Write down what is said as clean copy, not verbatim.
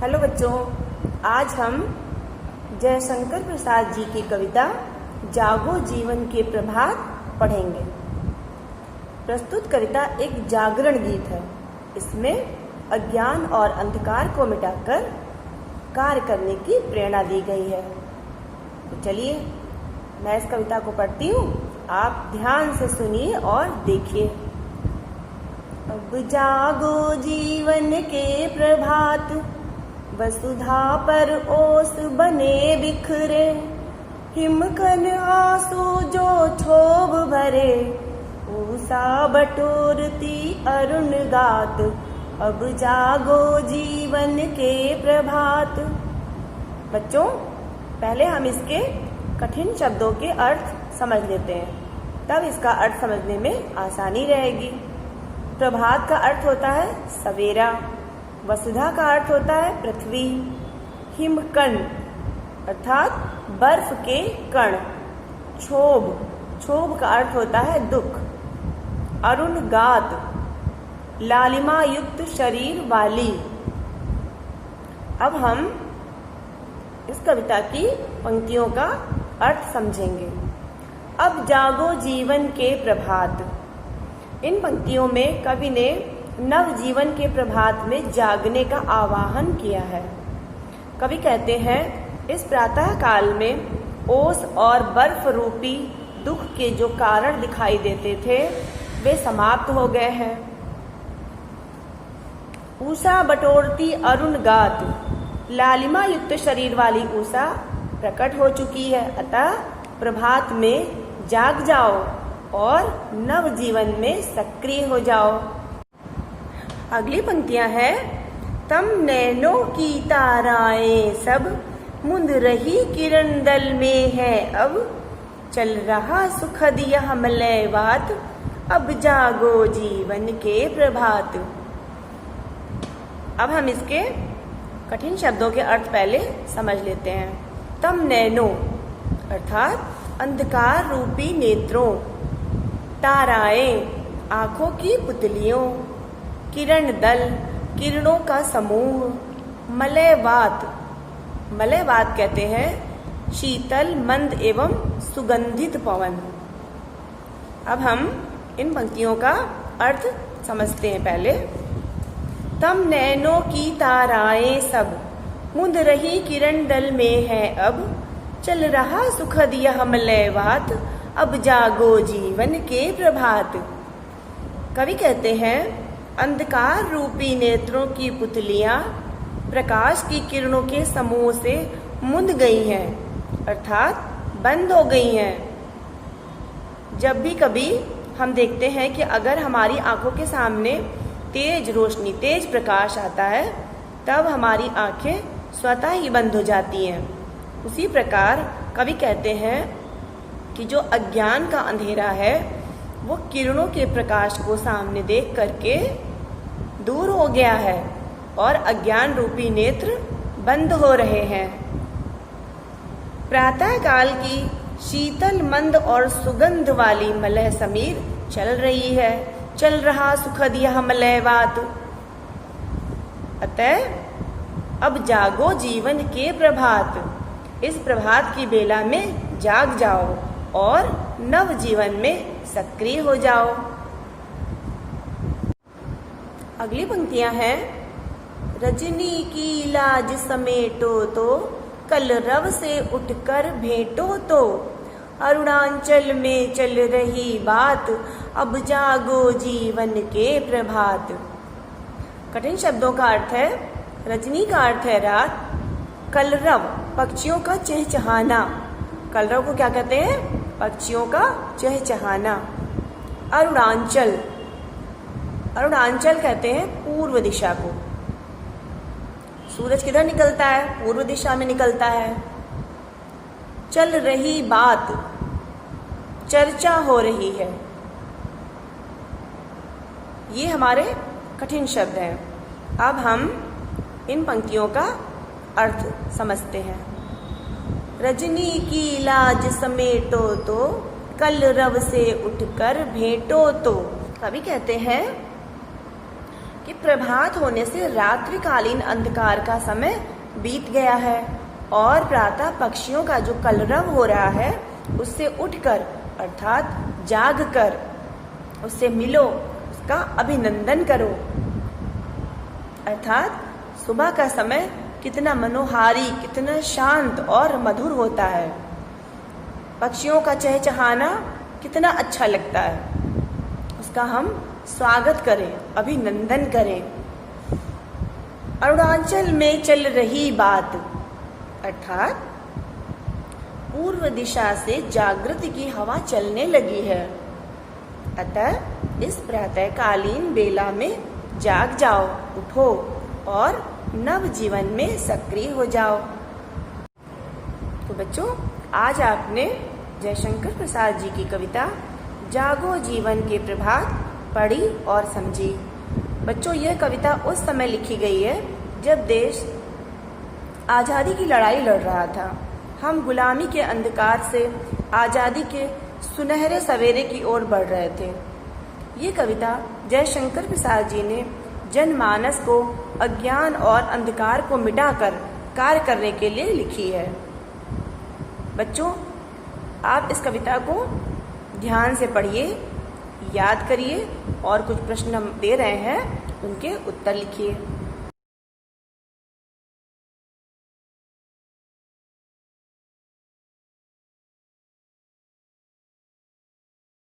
Hello बच्चों, आज हम जयशंकर प्रसाद जी की कविता जागो जीवन के प्रभात पढ़ेंगे। प्रस्तुत कविता एक जागरण गीत है। इसमें अज्ञान और अंधकार को मिटाकर कार्य करने की प्रेरणा दी गई है। तो चलिए मैं इस कविता को पढ़ती हूँ, आप ध्यान से सुनिए और देखिए। अब जागो जीवन के प्रभात, वसुधा पर ओस बने बिखरे, हिमकन आंसू जो क्षोभ भरे, ऊषा बटोरती अरुण गात। अब जागो जीवन के प्रभात। बच्चों, पहले हम इसके कठिन शब्दों के अर्थ समझ लेते हैं, तब इसका अर्थ समझने में आसानी रहेगी। प्रभात का अर्थ होता है सवेरा, वसुधा का अर्थ होता है पृथ्वी, हिमकण अर्थात बर्फ के कण, क्षोभ का अर्थ होता है दुख, अरुण गात लालिमा युक्त शरीर वाली। अब हम इस कविता की पंक्तियों का अर्थ समझेंगे। अब जागो जीवन के प्रभात। इन पंक्तियों में कवि ने नव जीवन के प्रभात में जागने का आह्वान किया है। कवि कहते हैं, इस प्रातः काल में ओस और बर्फ रूपी दुख के जो कारण दिखाई देते थे वे समाप्त हो गए हैं। ऊषा बटोरती अरुण गात, लालिमा युक्त शरीर वाली ऊषा प्रकट हो चुकी है। अतः प्रभात में जाग जाओ और नव जीवन में सक्रिय हो जाओ। अगली पंक्तियां हैं, तम नैनों की ताराएं सब, मुंद रही किरण दल में है अब, चल रहा सुखद यह मलयवात, अब जागो जीवन के प्रभात। अब हम इसके कठिन शब्दों के अर्थ पहले समझ लेते हैं। तम नैनो अर्थात अंधकार रूपी नेत्रों, ताराएं आंखों की पुतलियों, किरण दल किरणों का समूह, मलयवात कहते हैं शीतल मंद एवं सुगंधित पवन। अब हम इन पंक्तियों का अर्थ समझते हैं पहले। तम नैनों की ताराएं सब, मुंद रही किरण दल में है अब, चल रहा सुखद यह मलयवात, अब जागो जीवन के प्रभात। कवि कहते हैं, अंधकार रूपी नेत्रों की पुतलियां प्रकाश की किरणों के समूह से मुंद गई हैं, अर्थात बंद हो गई हैं। जब भी कभी हम देखते हैं कि अगर हमारी आंखों के सामने तेज रोशनी, तेज प्रकाश आता है, तब हमारी आंखें स्वतः ही बंद हो जाती हैं। उसी प्रकार कवि कहते हैं कि जो अज्ञान का अंधेरा है वो किरणों के प्रकाश को सामने देख करके दूर हो गया है और अज्ञान रूपी नेत्र बंद हो रहे हैं। प्रातः काल की शीतल मंद और सुगंध वाली मलय समीर चल रही है, चल रहा सुखद यह मलयवात। अतः अब जागो जीवन के प्रभात, इस प्रभात की बेला में जाग जाओ और नव जीवन में सक्रिय हो जाओ। अगली पंक्तियां हैं, रजनी की लाज समेटो तो, कल रव से उठकर भेंटो तो, अरुणाचल में चल रही बात, अब जागो जीवन के प्रभात। कठिन शब्दों का अर्थ है, रजनी का अर्थ है रात, कलरव पक्षियों का चहचहाना, कलरव को क्या कहते हैं? पक्षियों का चहचहाना। अरुणाचल कहते हैं पूर्व दिशा को। सूरज किधर निकलता है? पूर्व दिशा में निकलता है। चल रही बात, चर्चा हो रही है। ये हमारे कठिन शब्द हैं। अब हम इन पंक्तियों का अर्थ समझते हैं। रजनी की लाज समेटो तो, कल रव से उठकर भेंटो तो। कवि कहते हैं, कि प्रभात होने से रात्रिकालीन अंधकार का समय बीत गया है और प्रातः पक्षियों का जो कलरव हो रहा है उससे उठकर अर्थात जागकर उससे मिलो, उसका अभिनंदन करो। अर्थात सुबह का समय कितना मनोहारी, कितना शांत और मधुर होता है। पक्षियों का चहचहाना कितना अच्छा लगता है, उसका हम स्वागत करें, अभिनंदन करें। अरुणाचल में चल रही बात अर्थात पूर्व दिशा से जागृति की हवा चलने लगी है, अतः इस प्रातःकालीन बेला में जाग जाओ, उठो और नव जीवन में सक्रिय हो जाओ। तो बच्चों, आज आपने जयशंकर प्रसाद जी की कविता जागो जीवन के प्रभात पढ़ी और समझी। बच्चों, यह कविता उस समय लिखी गई है जब देश आज़ादी की लड़ाई लड़ रहा था। हम गुलामी के अंधकार से आज़ादी के सुनहरे सवेरे की ओर बढ़ रहे थे। ये कविता जयशंकर प्रसाद जी ने जनमानस को अज्ञान और अंधकार को मिटाकर कार्य करने के लिए लिखी है। बच्चों, आप इस कविता को ध्यान से पढ़िए, याद करिए और कुछ प्रश्न हम दे रहे हैं, उनके उत्तर लिखिए।